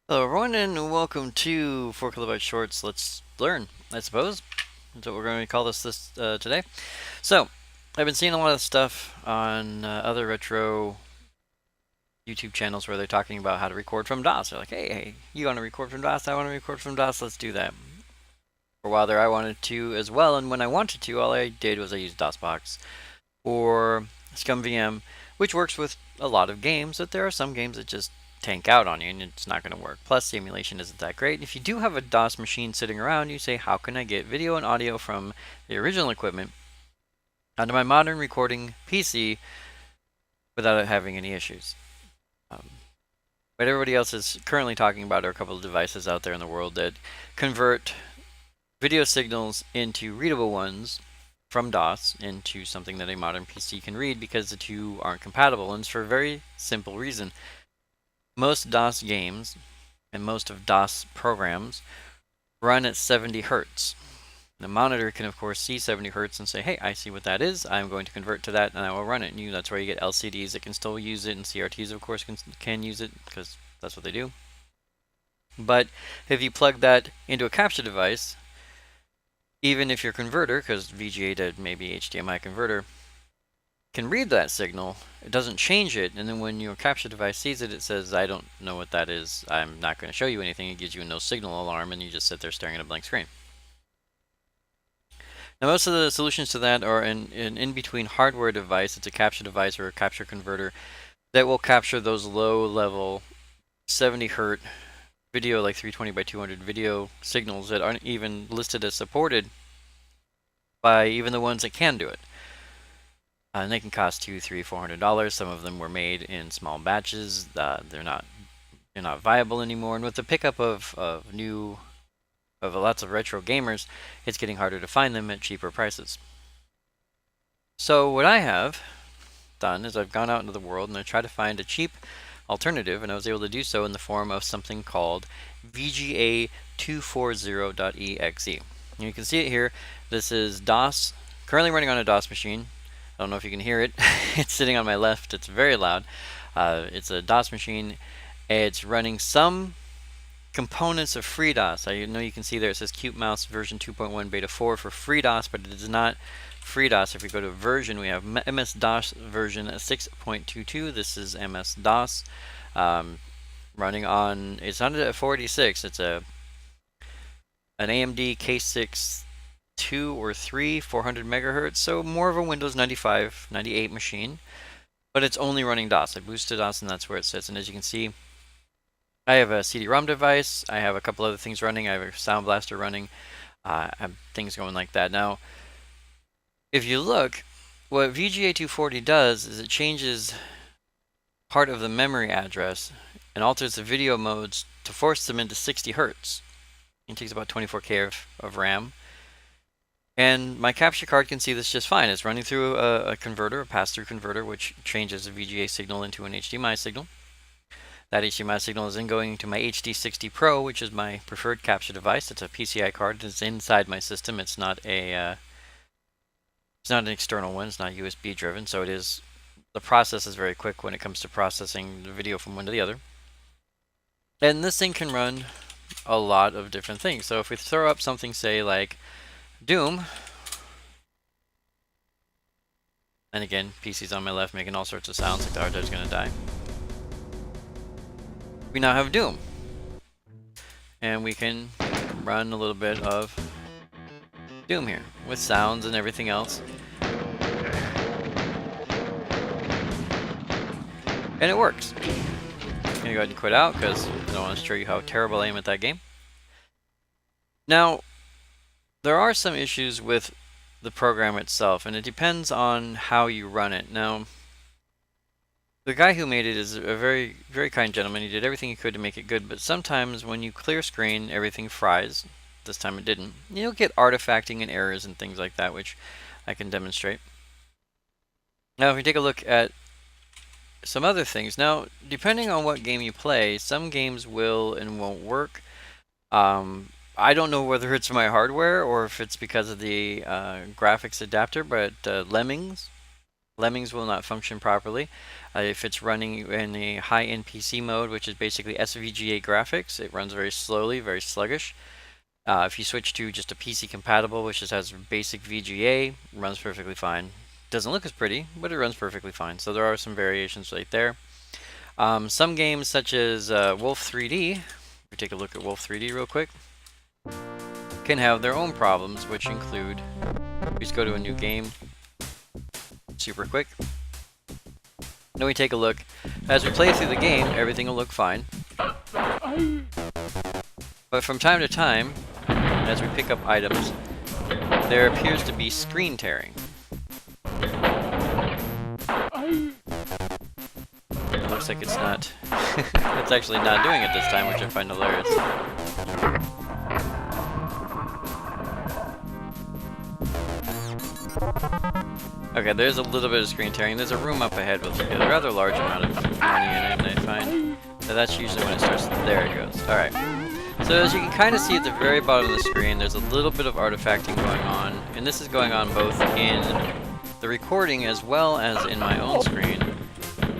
Hello everyone and welcome to 4 Kilobyte Shorts Let's Learn, I suppose. That's what we're going to call this today. So, I've been seeing a lot of stuff on other retro YouTube channels where they're talking about how to record from DOS. They're like, hey, you want to record from DOS? I want to record from DOS, let's do that. For a while there I wanted to as well, and when I wanted to, all I did was I used DOSBox or ScumVM, which works with a lot of games, but there are some games that just tank out on you and it's not going to work. Plus, the emulation isn't that great. If you do have a DOS machine sitting around, you say, how can I get video and audio from the original equipment onto my modern recording PC without having any issues? What everybody else is currently talking about are a couple of devices out there in the world that convert video signals into readable ones from DOS into something that a modern PC can read, because the two aren't compatible, and it's for a very simple reason. Most DOS games and most of DOS programs run at 70 hertz. The monitor can of course see 70 hertz and say, hey, I see what that is, I'm going to convert to that and I will run it. And that's where you get LCDs that can still use it, and CRTs of course can use it because that's what they do. But if you plug that into a capture device, even if your converter, because VGA to maybe HDMI converter, can read that signal, it doesn't change it, and then when your capture device sees it, it says, I don't know what that is, I'm not going to show you anything. It gives you a no signal alarm, and you just sit there staring at a blank screen. Now, most of the solutions to that are an in-between hardware device. It's a capture device or a capture converter that will capture those low-level 70 hertz video, like 320 by 200 video signals that aren't even listed as supported by even the ones that can do it. And they can cost $200, $300, $400. Some of them were made in small batches. They're not viable anymore. And with the pickup of lots of retro gamers, it's getting harder to find them at cheaper prices. So what I have done is I've gone out into the world and I tried to find a cheap alternative, and I was able to do so in the form of something called VGA240.exe. And you can see it here. This is DOS, currently running on a DOS machine. I don't know if you can hear it. It's sitting on my left. It's very loud. It's a DOS machine. It's running some components of FreeDOS. I know you can see there it says Cute Mouse version 2.1 beta 4 for FreeDOS, but it is not FreeDOS. If we go to version, we have MS-DOS version 6.22. This is MS-DOS running on, it's not a 486. It's an AMD K6 2 or 3 400 megahertz, so more of a Windows 95 98 machine, but it's only running DOS. I boosted DOS and that's where it sits. And as you can see, I have a CD-ROM device, I have a couple other things running, I have a Sound Blaster running, I have things going like that. Now if you look, what VGA240 does is it changes part of the memory address and alters the video modes to force them into 60 hertz. It takes about 24K of RAM. And my capture card can see this just fine. It's running through a converter, a pass-through converter, which changes the VGA signal into an HDMI signal. That HDMI signal is then going to my HD60 Pro, which is my preferred capture device. It's a PCI card. It's inside my system. It's not an external one. It's not USB driven, so the process is very quick when it comes to processing the video from one to the other. And this thing can run a lot of different things. So if we throw up something, say like Doom, and again, PC's on my left making all sorts of sounds like the hard drive's gonna die. We now have Doom. And we can run a little bit of Doom here with sounds and everything else. And it works. I'm gonna go ahead and quit out because I don't want to show you how terrible I am at that game. Now, there are some issues with the program itself, and it depends on how you run it. Now, the guy who made it is a very, very kind gentleman. He did everything he could to make it good, but sometimes when you clear screen, everything fries. This time it didn't. You'll get artifacting and errors and things like that, which I can demonstrate. Now, if we take a look at some other things. Now, depending on what game you play, some games will and won't work. I don't know whether it's my hardware or if it's because of the graphics adapter, but Lemmings Lemmings will not function properly. If it's running in a high NPC mode, which is basically SVGA graphics, it runs very slowly, very sluggish. If you switch to just a PC compatible, which just has basic VGA, it runs perfectly fine. Doesn't look as pretty, but it runs perfectly fine. So there are some variations right there. Some games such as Wolf 3D, we take a look at Wolf 3D real quick, can have their own problems, which include, we just go to a new game, super quick. Then we take a look. As we play through the game, everything will look fine. But from time to time, as we pick up items, there appears to be screen tearing. It looks like it's not. It's actually not doing it this time, which I find hilarious. Okay, there's a little bit of screen tearing. There's a room up ahead with a rather large amount of money in it, and I find that that's usually when it starts. There it goes. Alright. So as you can kind of see at the very bottom of the screen, there's a little bit of artifacting going on, and this is going on both in the recording as well as in my own screen,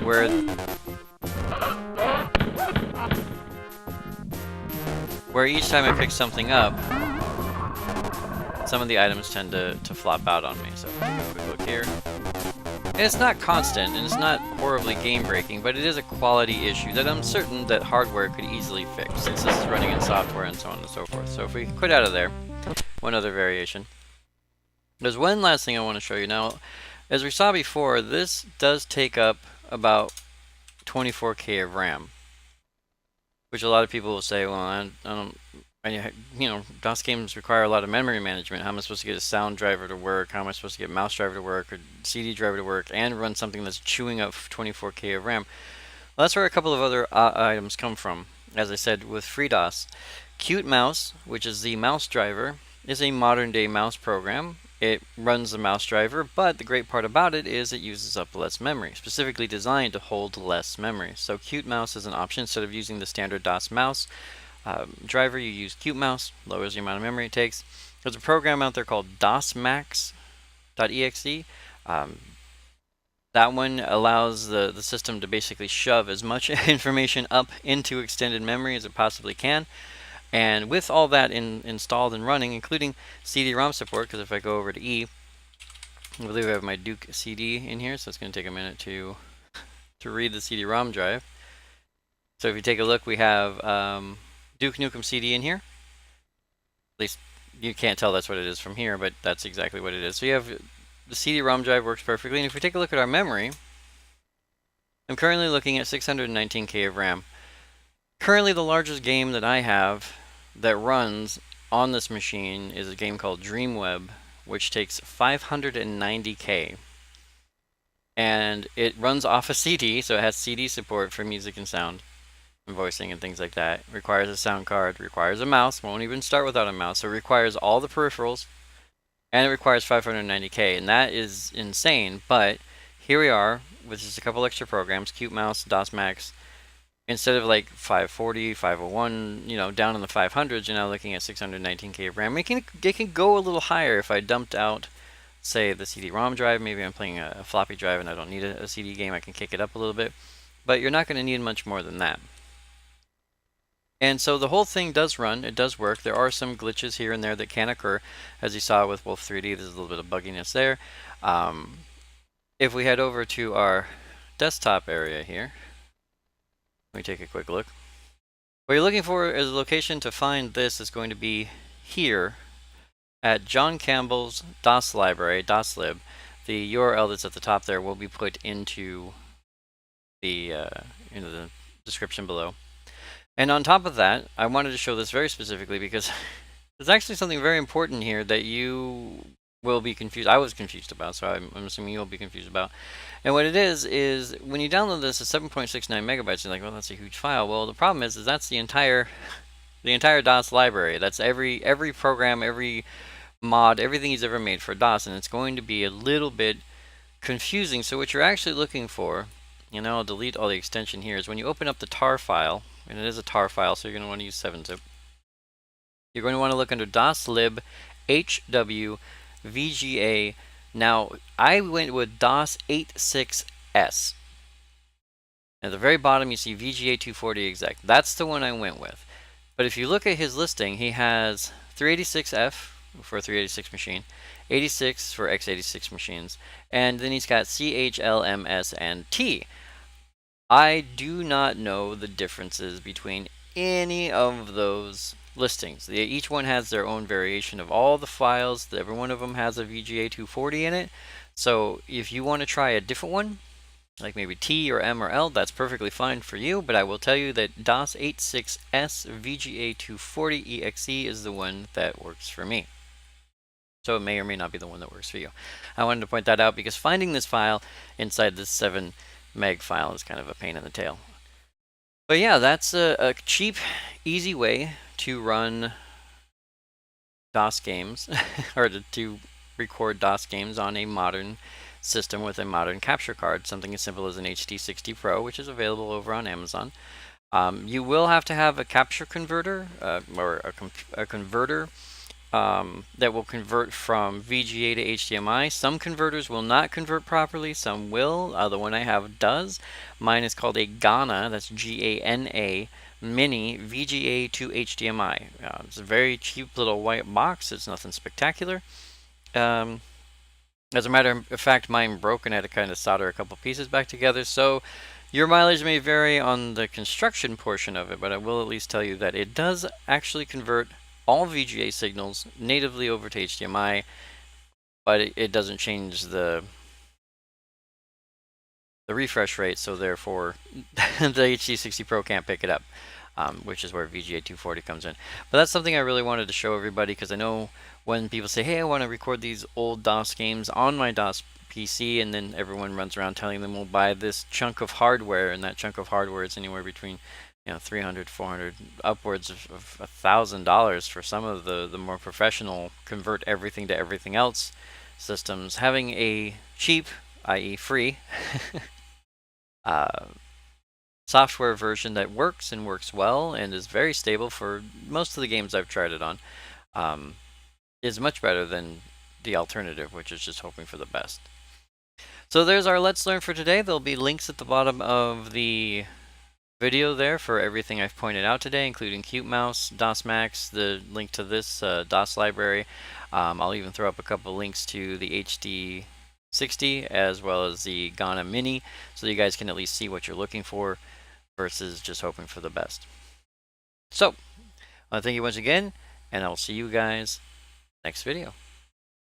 where each time I pick something up, some of the items tend to flop out on me. So take a quick look here. And it's not constant, and it's not horribly game-breaking, but it is a quality issue that I'm certain that hardware could easily fix, since this is running in software and so on and so forth. So if we quit out of there, one other variation. There's one last thing I want to show you. Now, as we saw before, this does take up about 24K of RAM, which a lot of people will say, well, I don't, DOS games require a lot of memory management. How am I supposed to get a sound driver to work? How am I supposed to get a mouse driver to work, or CD driver to work, and run something that's chewing up 24K of RAM? Well, that's where a couple of other items come from. As I said, with FreeDOS, Qt Mouse, which is the mouse driver, is a modern-day mouse program. It runs the mouse driver, but the great part about it is it uses up less memory, specifically designed to hold less memory. So Qt Mouse is an option. Instead of using the standard DOS mouse driver, you use Qt Mouse, lowers the amount of memory it takes. There's a program out there called DOSMax.exe. That one allows the system to basically shove as much information up into extended memory as it possibly can. And with all that installed and running, including CD-ROM support, because if I go over to E, I believe I have my Duke CD in here, so it's going to take a minute to read the CD-ROM drive. So if you take a look, we have Duke Nukem CD in here. At least you can't tell that's what it is from here, but that's exactly what it is. So you have the CD-ROM drive works perfectly, and if we take a look at our memory, I'm currently looking at 619K of RAM. Currently, the largest game that I have that runs on this machine is a game called Dreamweb, which takes 590K. And it runs off a CD, so it has CD support for music and sound and voicing and things like that. It requires a sound card, requires a mouse, won't even start without a mouse, so it requires all the peripherals, and it requires 590K, and that is insane. But here we are with just a couple extra programs, Qt Mouse, DOSMax. Instead of like 540, 501, down in the 500s, you're now looking at 619K of RAM. It can go a little higher if I dumped out, say, the CD-ROM drive. Maybe I'm playing a floppy drive and I don't need a CD game. I can kick it up a little bit. But you're not going to need much more than that. And so the whole thing does run. It does work. There are some glitches here and there that can occur. As you saw with Wolf 3D, there's a little bit of bugginess there. If we head over to our desktop area here, let me take a quick look. What you're looking for is a location to find this is going to be here at John Campbell's DOS library, DOSLib. The URL that's at the top there will be put into the description below. And on top of that, I wanted to show this very specifically because there's actually something very important here that you will be confused. I was confused about, so I'm assuming you'll be confused about. And what it is when you download this at 7.69 megabytes, you're like, well, that's a huge file. Well, the problem is that's the entire DOS library. That's every program, every mod, everything he's ever made for DOS, and it's going to be a little bit confusing. So what you're actually looking for, I'll delete all the extension here, is when you open up the tar file, and it is a tar file, so you're going to want to use 7-zip. You're going to want to look under DOSLib HW VGA Now, I went with DOS 86S. At the very bottom, you see VGA 240 exec. That's the one I went with. But if you look at his listing, he has 386F for a 386 machine, 86 for x86 machines, and then he's got CHLMS and T. I do not know the differences between any of those listings. Each one has their own variation of all the files. Every one of them has a VGA 240 in it. So if you want to try a different one, like maybe T or M or L, that's perfectly fine for you, but I will tell you that DOS 86S VGA 240 EXE is the one that works for me. So it may or may not be the one that works for you. I wanted to point that out because finding this file inside this 7 meg file is kind of a pain in the tail. But yeah, that's a cheap, easy way to run DOS games, or to record DOS games on a modern system with a modern capture card, something as simple as an HD60 Pro, which is available over on Amazon. You will have to have a capture converter, or a converter that will convert from VGA to HDMI. Some converters will not convert properly, some will. The one I have does. Mine is called a GANA, that's G-A-N-A, Mini VGA to HDMI. It's a very cheap little white box. It's nothing spectacular. As a matter of fact, mine broke and I had to kind of solder a couple pieces back together. So your mileage may vary on the construction portion of it, but I will at least tell you that it does actually convert all VGA signals natively over to HDMI, but it doesn't change the refresh rate, so therefore the HD60 Pro can't pick it up, which is where VGA 240 comes in. But that's something I really wanted to show everybody, because I know when people say, hey, I want to record these old DOS games on my DOS PC, and then everyone runs around telling them we'll buy this chunk of hardware, and that chunk of hardware is anywhere between $300, $400, upwards of $1,000 for some of the more professional convert everything to everything else systems. Having a cheap, i.e. free, software version that works and works well and is very stable for most of the games I've tried it on is much better than the alternative, which is just hoping for the best. So there's our Let's Learn for today. There'll be links at the bottom of the video there for everything I've pointed out today, including Cute Mouse, DOS Max, the link to this DOS library. I'll even throw up a couple links to the HD60 as well as the GANA Mini, so you guys can at least see what you're looking for versus just hoping for the best. So, I want to thank you once again, and I'll see you guys next video.